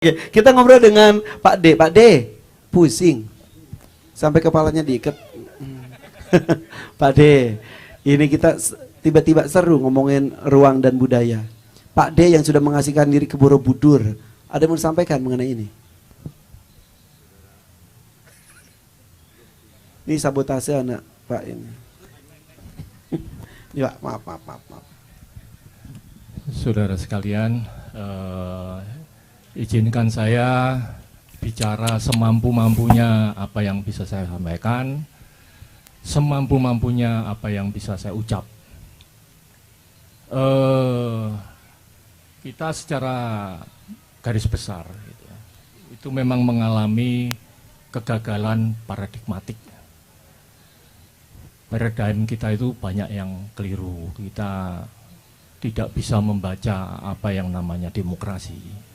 Oke, kita ngobrol dengan Pak D. Pak D, pusing sampai kepalanya diikat. Pak D, ini kita tiba-tiba seru ngomongin ruang dan budaya. Pak D yang sudah mengasihkan diri ke Borobudur, ada yang mau disampaikan mengenai ini? Ini sabotase anak Pak ini. Ya, maaf. Saudara sekalian, izinkan saya bicara semampu-mampunya apa yang bisa saya sampaikan, semampu-mampunya apa yang bisa saya ucap. Kita secara garis besar gitu ya, itu memang mengalami kegagalan paradigmatik. Paradigm kita itu banyak yang keliru. Kita tidak bisa membaca apa yang namanya demokrasi.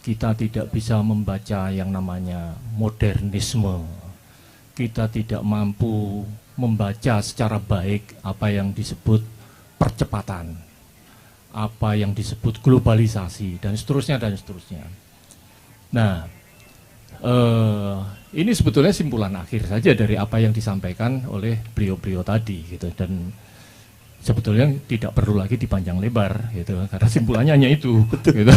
Kita tidak bisa membaca yang namanya modernisme. Kita tidak mampu membaca secara baik apa yang disebut percepatan, apa yang disebut globalisasi, dan seterusnya, dan seterusnya. Nah, ini sebetulnya simpulan akhir saja dari apa yang disampaikan oleh beliau-beliau tadi, gitu. Dan sebetulnya tidak perlu lagi dipanjang lebar, gitu, karena simpulannya hanya itu, gitu.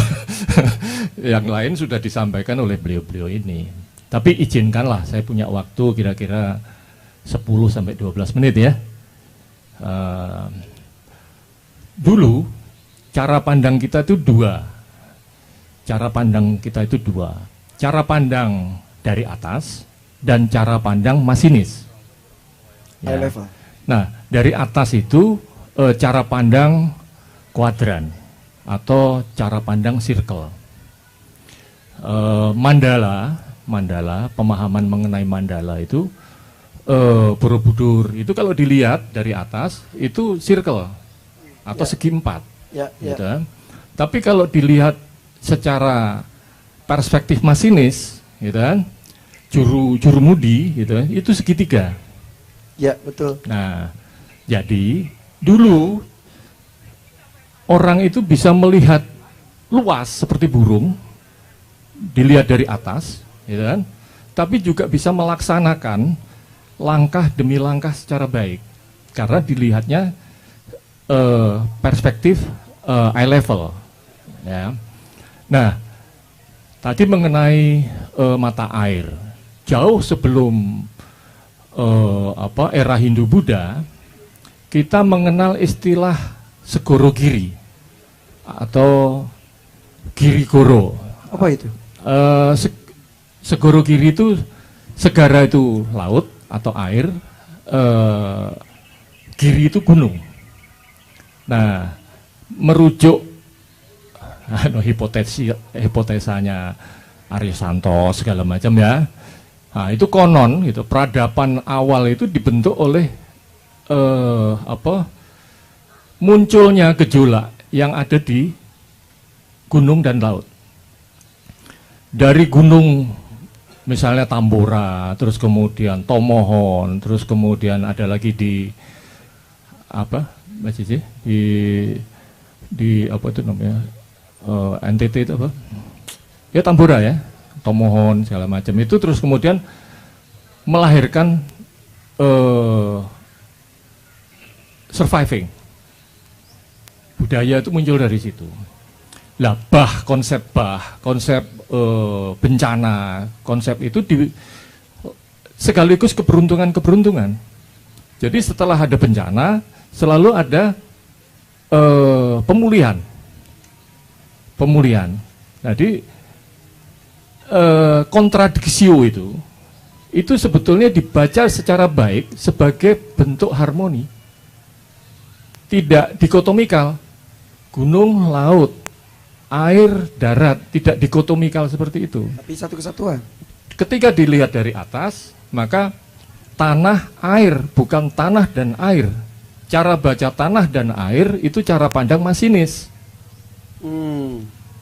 Yang lain sudah disampaikan oleh beliau-beliau ini. Tapi izinkanlah, saya punya waktu kira-kira 10-12 menit ya. Dulu cara pandang kita itu dua. Cara pandang kita itu dua. Cara pandang dari atas dan cara pandang masinis. Ya. Nah, dari atas itu cara pandang kuadran atau cara pandang circle. Mandala, pemahaman mengenai mandala itu Borobudur itu kalau dilihat dari atas itu circle atau segi empat. Gitu. Tapi kalau dilihat secara perspektif masinis, gitu kan, juru mudi, gitu kan, itu segitiga. Ya, betul. Nah, jadi dulu orang itu bisa melihat luas seperti burung, dilihat dari atas, gitu kan, tapi juga bisa melaksanakan langkah demi langkah secara baik, karena dilihatnya perspektif eye level. Ya. Nah, tadi mengenai mata air, jauh sebelum era Hindu-Buddha, kita mengenal istilah Segoro Giri atau Girigoro. Apa itu? Segoro Giri itu, segara itu laut atau air, giri itu gunung. Nah, merujuk hipotesanya Arya Santos segala macam ya. Nah, itu konon gitu, peradaban awal itu dibentuk oleh munculnya gejolak yang ada di gunung dan laut. Dari gunung misalnya Tambora, terus kemudian Tomohon, terus kemudian ada lagi di apa itu namanya, NTT itu apa? Ya Tambora ya, Tomohon segala macam itu, terus kemudian melahirkan surviving. Budaya itu muncul dari situ. Lah konsep bencana, konsep itu sekaligus keberuntungan. Jadi setelah ada bencana, selalu ada pemulihan. Jadi kontradiksio itu sebetulnya dibaca secara baik sebagai bentuk harmoni, tidak dikotomikal, gunung, laut, air, darat, tidak dikotomikal seperti itu. Tapi satu kesatuan. Ketika dilihat dari atas, maka tanah, air, bukan tanah dan air. Cara baca tanah dan air itu cara pandang masinis,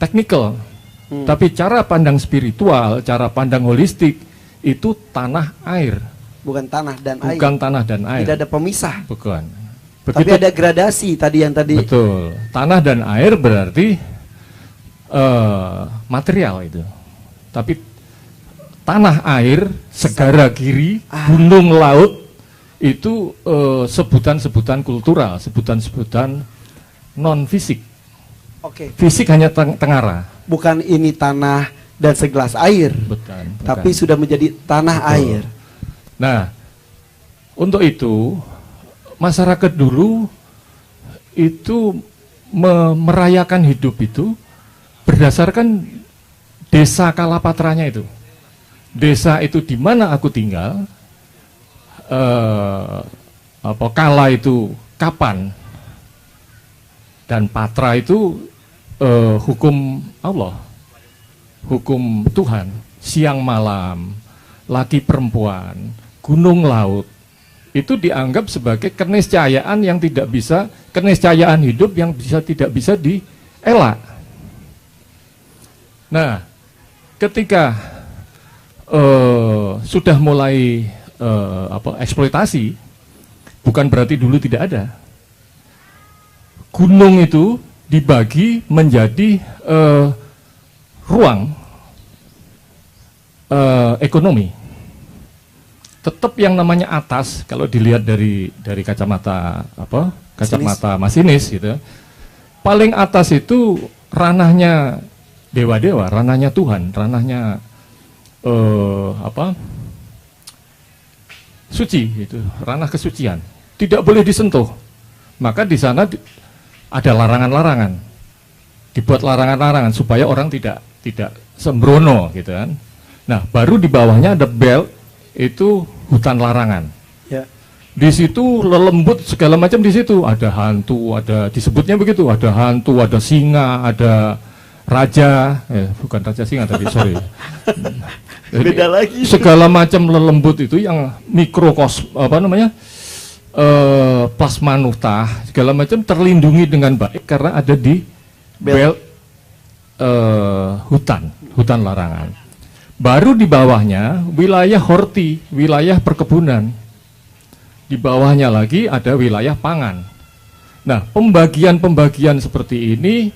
teknikal. Tapi cara pandang spiritual, cara pandang holistik itu tanah air. Bukan tanah dan air. Bukan tanah dan air. Tidak ada pemisah. Bukan. Tapi ada gradasi tadi yang tadi. Betul. Tanah dan air berarti material itu, tapi tanah, air, segara kiri, gunung, laut itu sebutan-sebutan kultural, sebutan-sebutan non fisik. Oke. Fisik hanya tengara. Bukan ini tanah dan segelas air, Bukan. tapi sudah menjadi tanah air. Nah, untuk itu masyarakat dulu itu merayakan hidup itu berdasarkan desa Kalapatranya itu. Desa itu di mana aku tinggal, kala itu kapan, dan patra itu hukum Allah, hukum Tuhan, siang malam, laki perempuan, gunung laut, itu dianggap sebagai keniscayaan yang tidak bisa, keniscayaan hidup yang tidak bisa dielak. Nah, ketika sudah mulai eksploitasi, bukan berarti dulu tidak ada. Gunung itu dibagi menjadi ruang ekonomi. Tetap yang namanya atas, kalau dilihat dari kacamata kacamata masinis gitu, paling atas itu ranahnya dewa-dewa, ranahnya Tuhan, ranahnya suci, itu ranah kesucian, tidak boleh disentuh. Maka di sana ada larangan-larangan, dibuat larangan-larangan supaya orang tidak sembrono gitu kan. Nah, baru di bawahnya ada belt, itu hutan larangan. Ya. Di situ lelembut segala macam, di situ ada hantu, ada disebutnya begitu, ada hantu, ada singa, ada raja, bukan raja singa tadi, sorry. Jadi, beda lagi. segala macam lelembut itu yang plasma nuktah segala macam terlindungi dengan baik karena ada di belt hutan larangan. Baru di bawahnya wilayah horti, wilayah perkebunan. Di bawahnya lagi ada wilayah pangan. Nah, pembagian seperti ini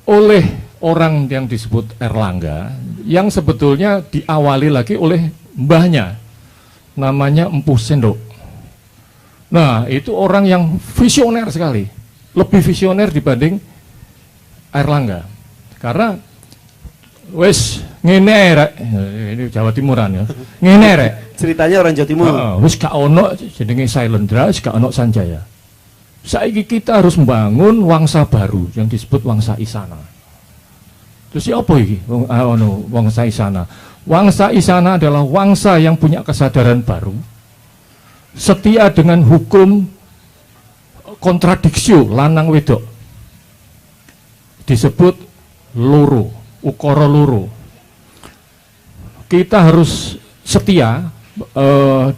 oleh orang yang disebut Erlangga, yang sebetulnya diawali lagi oleh mbahnya, namanya Empu Sendok. Nah, itu orang yang visioner sekali, lebih visioner dibanding Erlangga, karena wes ngene rek, ini Jawa Timuran ya, ngene rek. Ceritanya orang Jawa Timur. Wes gak ono jenenge Sailendra, wes gak ono Sanjaya. Saiki kita harus membangun wangsa baru yang disebut wangsa Isana. Terus apa iki? Wangsa Isana. Wangsa Isana adalah wangsa yang punya kesadaran baru, setia dengan hukum kontradiksio lanang wedok. Disebut loro, ukara loro. Kita harus setia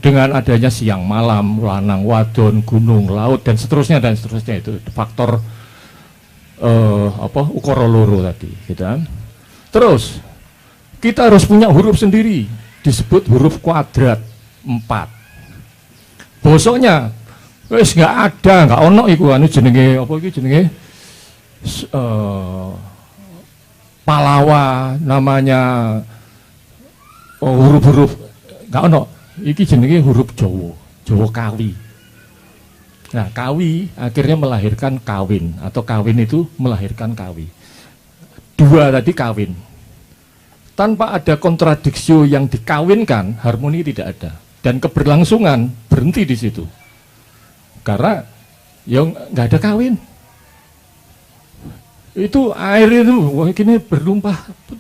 dengan adanya siang malam, lanang wadon, gunung, laut, dan seterusnya itu faktor ukara loro tadi, gitu kan. Terus kita harus punya huruf sendiri, disebut huruf kuadrat 4. Bosoknya wis nggak ada, nggak ono iku anu jenenge apa iki jenenge Palawa, namanya huruf-huruf nggak ono. Iki jenenge huruf Jawa Kawi. Nah, Kawi akhirnya melahirkan kawin, atau kawin itu melahirkan kawi. Dua tadi kawin. Tanpa ada kontradiksio yang dikawinkan, harmoni tidak ada. Dan keberlangsungan berhenti di situ. Karena yang nggak ada kawin. Itu air itu, ini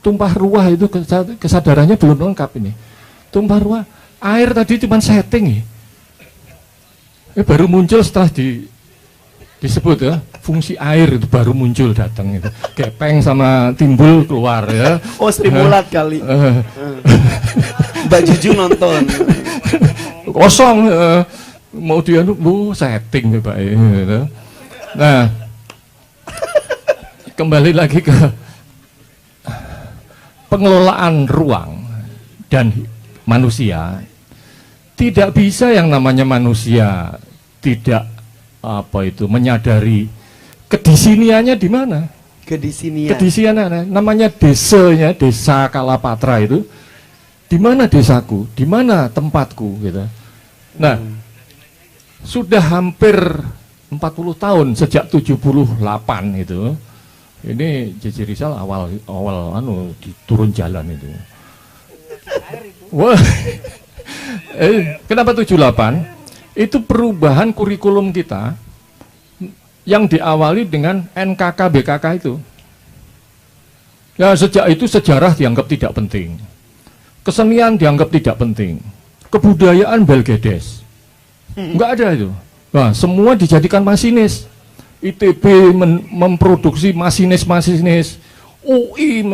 tumpah ruah itu kesadarannya belum lengkap ini. Tumpah ruah, air tadi cuma setting ya. Baru muncul setelah disebut ya, fungsi air itu baru muncul datang itu. Gepeng sama timbul keluar ya. Oh, stimulat kali. Mbak Jujung nonton. Kosong, mau dia setting ya Pak. Gitu. Nah, kembali lagi ke pengelolaan ruang dan manusia. Tidak bisa yang namanya manusia tidak menyadari kedisiniannya di mana. Kedisianian. Kedisianan, namanya desanya, desa Kalapatra itu. Di mana desaku? Di mana tempatku gitu. Nah, sudah hampir 40 tahun sejak 78 itu. Ini JJ Rizal awal turun jalan itu. Wah. Kenapa 78? Itu perubahan kurikulum kita yang diawali dengan NKK BKK itu. Ya, sejak itu sejarah dianggap tidak penting. Kesenian dianggap tidak penting. Kebudayaan belgedes. Enggak ada itu. Nah, semua dijadikan masinis. ITB memproduksi masinis-masinis. UI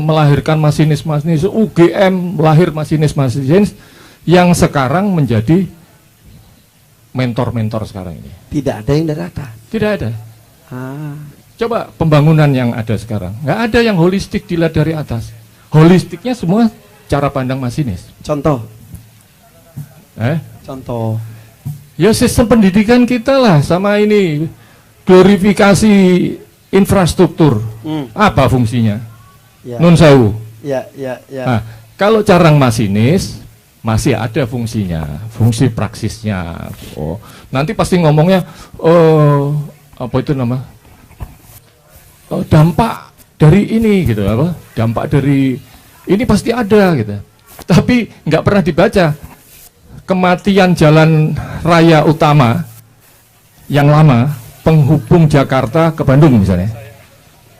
melahirkan masinis-masinis. UGM lahir masinis-masinis yang sekarang menjadi mentor-mentor sekarang ini. Tidak ada yang dari atas. Tidak ada. Coba pembangunan yang ada sekarang. Nggak ada yang holistik dilihat dari atas. Holistiknya semua cara pandang masinis. Contoh. Contoh. Ya sistem pendidikan kita lah sama ini. Glorifikasi infrastruktur. Apa fungsinya? Ya. Nun sewu. Ya. Nah, kalau carang masinis masih ada fungsinya, fungsi praksisnya. Nanti pasti ngomongnya apa itu nama? Dampak dari ini gitu apa? Dampak dari ini pasti ada gitu. Tapi nggak pernah dibaca kematian jalan raya utama yang lama penghubung Jakarta ke Bandung misalnya.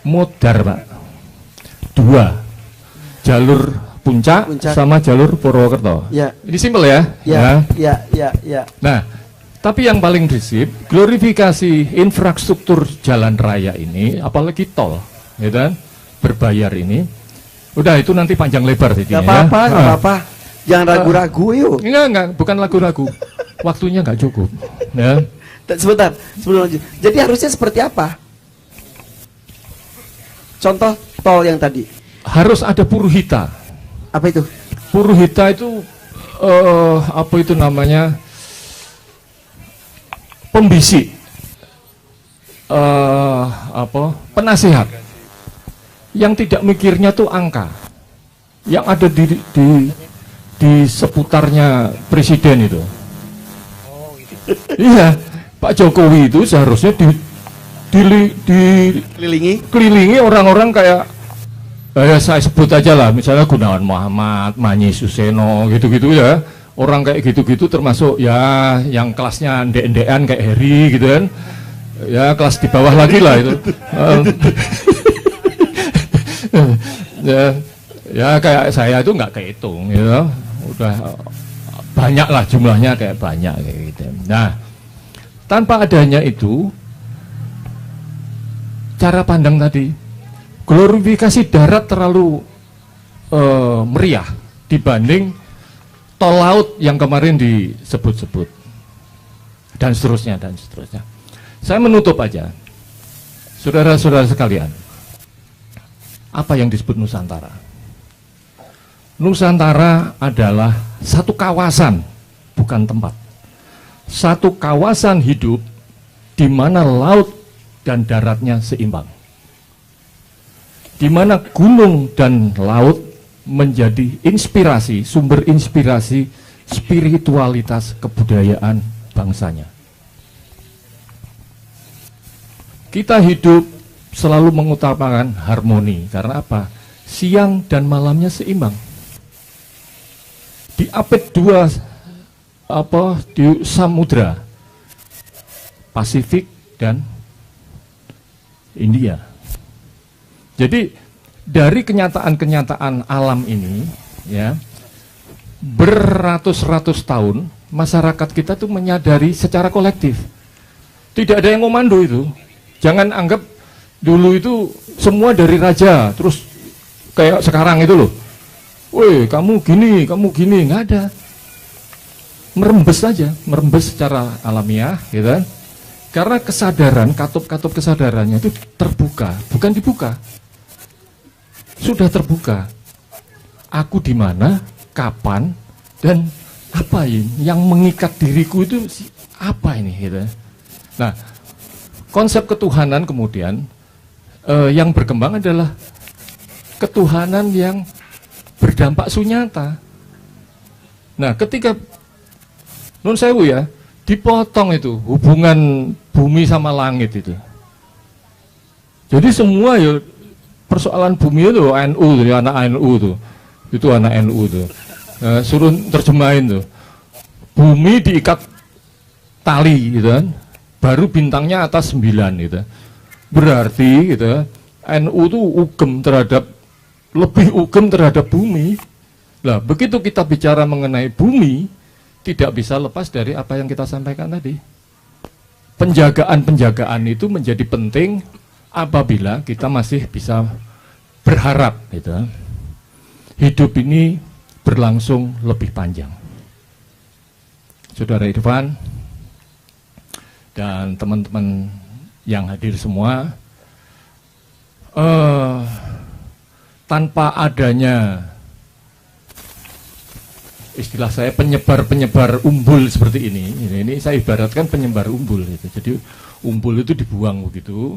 Modar, Pak. 2. Jalur Puncak sama jalur Purwokerto. Ya. Ini simpel ya. Ya. Nah, tapi yang paling prinsip glorifikasi infrastruktur jalan raya ini, apalagi tol, ya kan? Berbayar ini. Udah itu nanti panjang lebar sih. Gak apa-apa. Jangan ragu-ragu yuk. Enggak, bukan ragu-ragu. Waktunya nggak cukup. Ya. Sebentar, sebelum lanjut. Jadi harusnya seperti apa? Contoh tol yang tadi. Harus ada puruhita. Apa itu? Puruhita itu apa itu namanya? Pembisik. Penasihat. Yang tidak mikirnya tuh angka. Yang ada di seputarnya presiden itu. Iya, Pak Jokowi itu seharusnya dikelilingi orang-orang kayak saya sebut aja lah, misalnya Gunawan Muhammad, Manyi Suseno, gitu-gitu ya. Orang kayak gitu-gitu termasuk ya yang kelasnya ndek-ndekan kayak Heri gitu kan. Ya kelas di bawah lagi lah itu. Ya kayak saya itu nggak kehitung gitu. Udah banyak lah jumlahnya kayak banyak kayak gitu. Nah, tanpa adanya itu cara pandang tadi, glorifikasi darat terlalu meriah dibanding tol laut yang kemarin disebut-sebut dan seterusnya. Saya menutup aja, saudara-saudara sekalian, apa yang disebut Nusantara? Nusantara adalah satu kawasan, bukan tempat. Satu kawasan hidup di mana laut dan daratnya seimbang. Di mana gunung dan laut menjadi inspirasi, sumber inspirasi spiritualitas kebudayaan bangsanya. Kita hidup selalu mengutamakan harmoni, karena apa? Siang dan malamnya seimbang. Di abad 2 di samudra Pasifik dan India. Jadi dari kenyataan-kenyataan alam ini ya, beratus-ratus tahun masyarakat kita tuh menyadari secara kolektif. Tidak ada yang komando itu. Jangan anggap dulu itu semua dari raja, terus kayak sekarang itu loh. Woi, kamu gini, nggak ada. Merembes saja, merembes secara alamiah, gitu kan? Karena kesadaran, katup-katup kesadarannya itu terbuka, bukan dibuka. Sudah terbuka. Aku di mana, kapan, dan apa ini yang mengikat diriku itu apa ini, gitu. Nah, konsep ketuhanan kemudian yang berkembang adalah ketuhanan yang berdampak sunyata. Nah, ketika nun sewu ya, dipotong itu hubungan bumi sama langit itu. Jadi semua ya persoalan bumi itu NU tuh, ya, anak NU tuh. Itu anak NU tuh. Suruh terjemahin tuh. Bumi diikat tali gitu kan. Baru bintangnya atas 9 gitu. Berarti gitu, NU tuh lebih ugem terhadap bumi. Nah, begitu kita bicara mengenai bumi, tidak bisa lepas dari apa yang kita sampaikan tadi. Penjagaan itu menjadi penting apabila kita masih bisa berharap gitu. Hidup ini berlangsung lebih panjang. Saudara Irfan dan teman-teman yang hadir semua, tanpa adanya istilah saya penyebar umbul seperti ini saya ibaratkan penyebar umbul gitu. Jadi umbul itu dibuang begitu,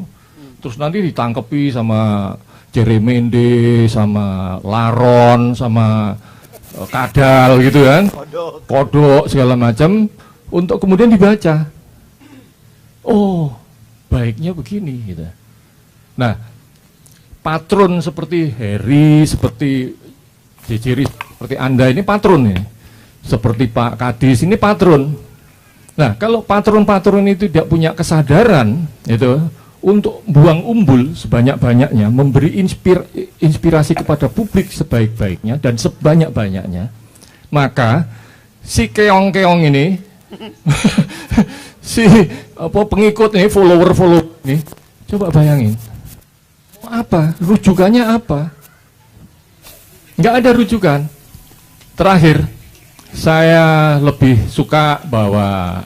terus nanti ditangkepi sama Jeremende, sama laron, sama kadal gitu kan, kodok segala macam, untuk kemudian dibaca. Oh, baiknya begini gitu. Nah, patron seperti Heri, seperti Jejeri, seperti Anda ini patron ya. Seperti Pak Kadis ini patron. Nah, kalau patron-patron itu tidak punya kesadaran itu untuk buang umbul sebanyak-banyaknya, memberi inspirasi kepada publik sebaik-baiknya dan sebanyak-banyaknya, maka si keong-keong ini si pengikut ini, follower ini, coba bayangin apa rujukannya, apa? Nggak ada rujukan. Terakhir, saya lebih suka bahwa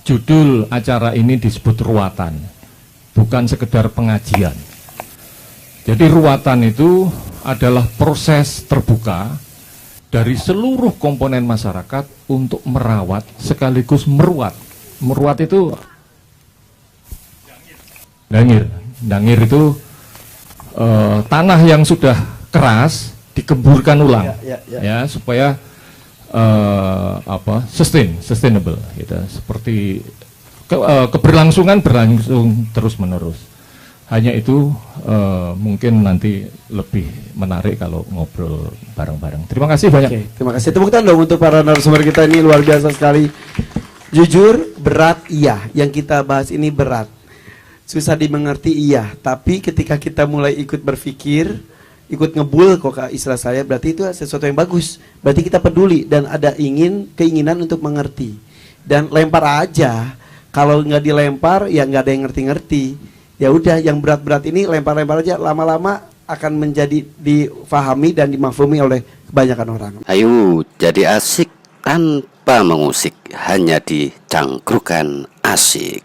judul acara ini disebut ruatan, bukan sekedar pengajian. Jadi ruatan itu adalah proses terbuka dari seluruh komponen masyarakat untuk merawat sekaligus meruat. Meruat itu dangir itu tanah yang sudah keras digemburkan ulang, ya supaya sustainable gitu. Seperti keberlangsungan berlangsung terus menerus. Hanya itu mungkin nanti lebih menarik kalau ngobrol bareng-bareng. Terima kasih banyak. Oke, terima kasih. Tepuk tangan dong untuk para narasumber kita, ini luar biasa sekali. Jujur berat, iya. Yang kita bahas ini berat, susah dimengerti, iya. Tapi ketika kita mulai ikut berpikir, ikut ngebul, kok istilah saya, berarti itu sesuatu yang bagus. Berarti kita peduli dan ada keinginan untuk mengerti. Dan lempar aja. Kalau nggak dilempar, ya nggak ada yang ngerti-ngerti. Ya udah, yang berat-berat ini lempar-lempar aja. Lama-lama akan menjadi difahami dan dimafhumi oleh kebanyakan orang. Ayo jadi asik tanpa mengusik, hanya di Cangkrukan Asik.